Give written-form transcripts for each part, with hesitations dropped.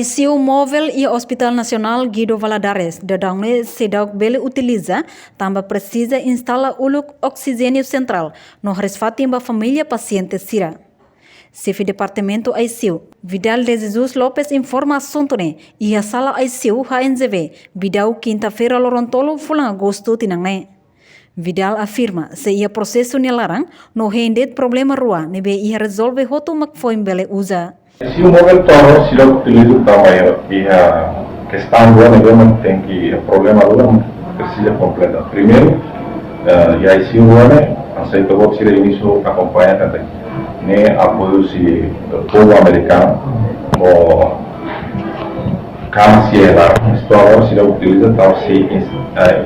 ICU móvel e Hospital Nacional Guido Valadares, dadangnya sedang bele utiliza, tambah precisa instala uluk oxigênio central, no resfatimba família paciente sira. Chefe Departamento ICU, Vidal de Jesus Lopes informa assunto ne, e a sala ICU HNZV, bidau quinta-feira lorontolo fulang agosto tinangne. Vidal afirma, se ia processo nelarang, no rendet problema rua, nebe ia resolve hoto makfoim bele usa. ICU móvel toro si lo utilizo também e a questão do negócio tem que o problema do precisa completa. Primeiro, e a ICU né, aceita o que início acompanha também, né apoio se o povo americano o cama se ela isto agora se lo utiliza tal se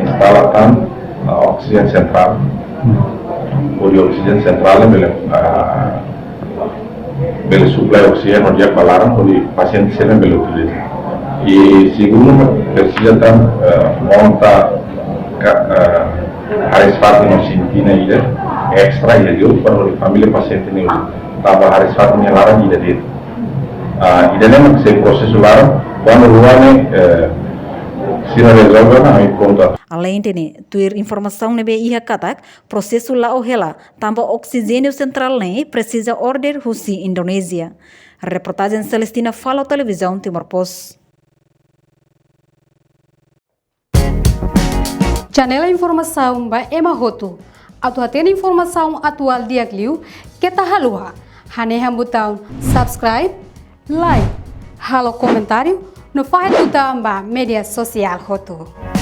instala tam oxigênio central, o oxigênio central bele supply oxigênio dia falaram o paciente sempre bele utiliza e segundo precisa tam monta harus fat no sentina ida extra ida dia para a família paciente ne tava harus fat ne larang ida dia ida nem se processo larang quando ruane se não resolve aí conta. Além de tuir informação nebe iha katak, processo la ohela, tambah oxigênio central ne precisa order husi Indonésia. Reportagem Celestina Fala Televisão Timor Post. Janela informação ba Emma Hotu. Atual tem informação atual dia kliu kita halua. Hane hambutão subscribe, like, halo comentário no file do ba media social Hotu.